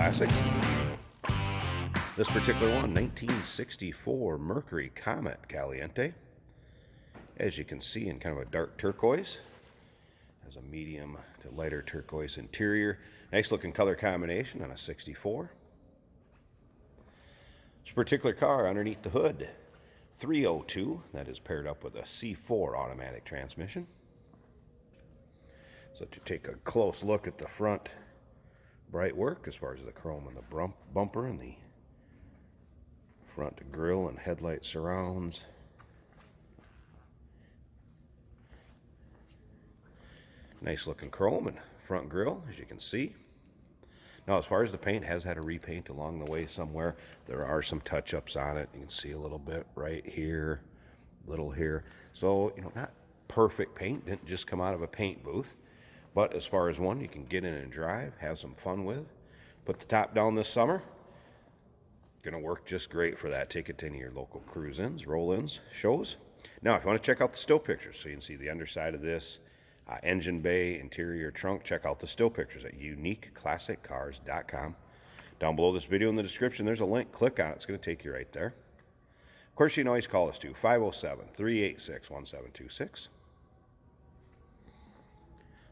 classics. This particular one, 1964 Mercury Comet Caliente. As you can see, in kind of a dark turquoise. Has a medium to lighter turquoise interior. Nice looking color combination on a 64. This particular car, underneath the hood, 302. That is paired up with a C4 automatic transmission. So to take a close look at the front bright work as far as the chrome and the bumper and the front grille and headlight surrounds. Nice looking chrome and front grille, as you can see. Now, as far as the paint, has had a repaint along the way somewhere. There are some touch-ups on it. You can see a little bit right here, little here. So, not perfect paint. Didn't just come out of a paint booth. But as far as one you can get in and drive, have some fun with. Put the top down this summer. Going to work just great for that. Take it to any of your local cruise-ins, roll-ins, shows. Now, if you want to check out the still pictures, so you can see the underside of this, engine bay, interior trunk, check out the still pictures at uniqueclassiccars.com. Down below this video in the description, there's a link. Click on it. It's going to take you right there. Of course, you can always call us too, 507-386-1726.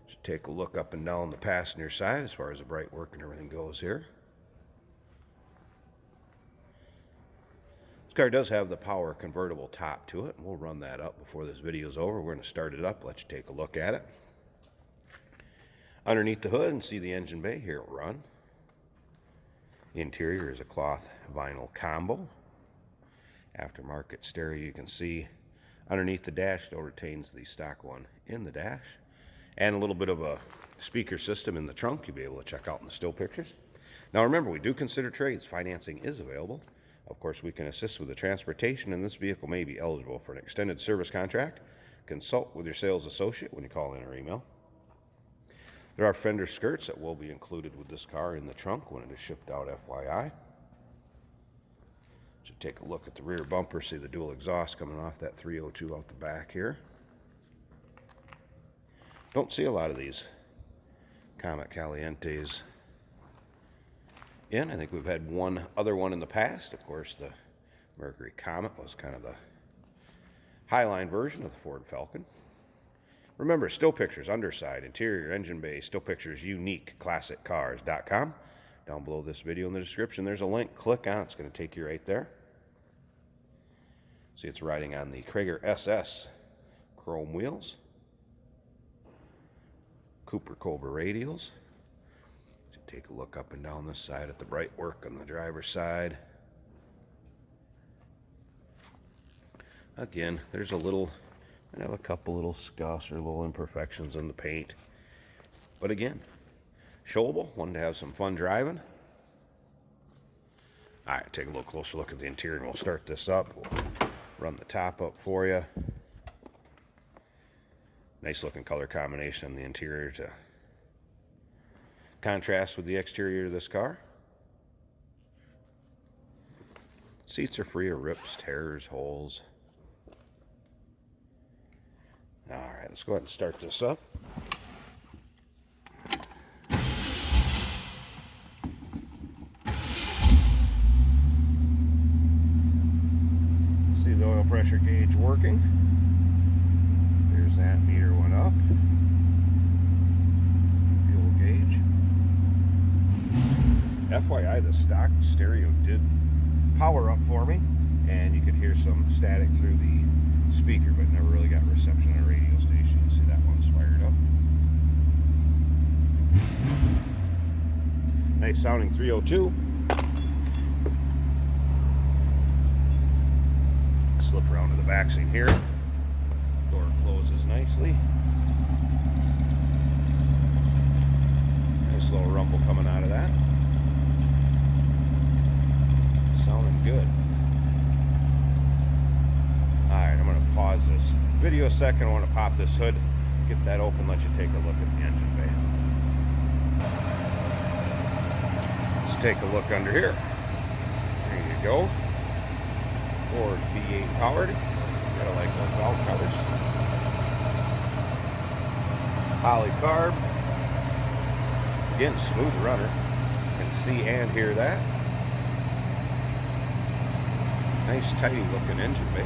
Should take a look up and down the passenger side as far as the bright work and everything goes here. This car does have the power convertible top to it, and we'll run that up before this video is over. We're going to start it up, let you take a look at it. Underneath the hood and see the engine bay, here it will run. The interior is a cloth vinyl combo. Aftermarket stereo, you can see underneath the dash still retains the stock one in the dash. And a little bit of a speaker system in the trunk you'll be able to check out in the still pictures. Now remember, we do consider trades. Financing is available. Of course, we can assist with the transportation, and this vehicle may be eligible for an extended service contract. Consult with your sales associate when you call in or email. There are fender skirts that will be included with this car in the trunk when it is shipped out, FYI. Should take a look at the rear bumper, see the dual exhaust coming off that 302 out the back here. Don't see a lot of these Comet Calientes in. I think we've had one other one in the past. Of course, the Mercury Comet was kind of the highline version of the Ford Falcon. Remember, still pictures, underside, interior, engine bay, still pictures, uniqueclassiccars.com. Down below this video in the description, there's a link. Click on it. It's going to take you right there. See, it's riding on the Cragar SS chrome wheels. Cooper Cobra radials. Take a look up and down this side at the bright work on the driver's side. Again, there's a little, I have a couple little scuffs or little imperfections in the paint. But again, showable, one to have some fun driving. All right, take a little closer look at the interior and we'll start this up. We'll run the top up for you. Nice looking color combination on the interior to contrast with the exterior of this car. Seats are free of rips, tears, holes. All right, let's go ahead and start this up. See the oil pressure gauge working. There's that meter one up. FYI, the stock stereo did power up for me, and you could hear some static through the speaker, but never really got reception on a radio station. You see that one's fired up. Nice sounding 302. Slip around to the back seat here. Door closes nicely. Nice little rumble coming out of that. Sounding good. Alright, I'm going to pause this video a second. I want to pop this hood, get that open, let you take a look at the engine bay. Let's take a look under here. There you go. Ford V8 powered. Gotta like those valve covers. Poly carb. Again, smooth runner. You can see and hear that. Nice, tidy looking engine bay.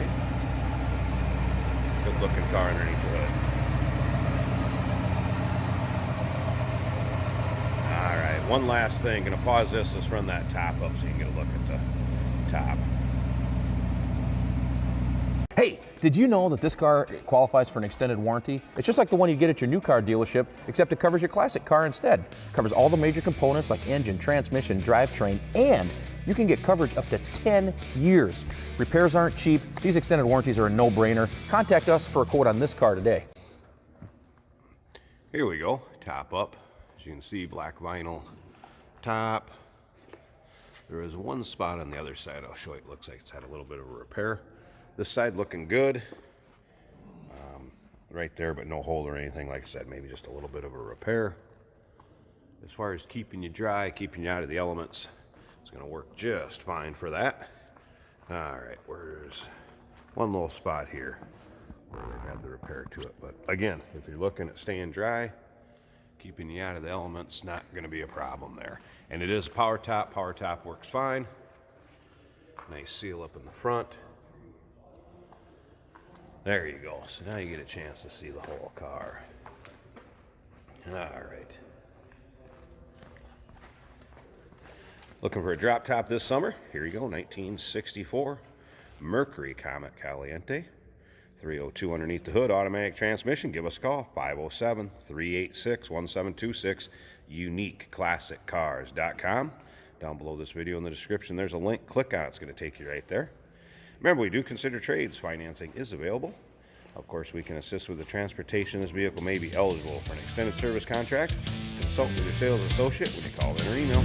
Good looking car underneath the hood. Alright, one last thing. Gonna pause this. Let's run that top up so you can get a look at the top. Hey, did you know that this car qualifies for an extended warranty? It's just like the one you get at your new car dealership, except it covers your classic car instead. It covers all the major components like engine, transmission, drivetrain, and you can get coverage up to 10 years. Repairs aren't cheap. These extended warranties are a no-brainer. Contact us for a quote on this car today. Here we go, top up. As you can see, black vinyl top. There is one spot on the other side I'll show you. It looks like it's had a little bit of a repair. This side looking good. Right there, but no hole or anything. Like I said, maybe just a little bit of a repair. As far as keeping you dry, keeping you out of the elements, it's going to work just fine for that. All right, where's one little spot here where they've had the repair to it. But again, if you're looking at staying dry, keeping you out of the elements, not going to be a problem there. And it is a power top. Power top works fine. Nice seal up in the front. There you go. So now you get a chance to see the whole car. All right. Looking for a drop top this summer? Here you go, 1964 Mercury Comet Caliente. 302 underneath the hood, automatic transmission. Give us a call, 507-386-1726, uniqueclassiccars.com. Down below this video in the description, there's a link. Click on it. It's going to take you right there. Remember, we do consider trades. Financing is available. Of course, we can assist with the transportation. This vehicle may be eligible for an extended service contract. Consult with your sales associate when you call in or email.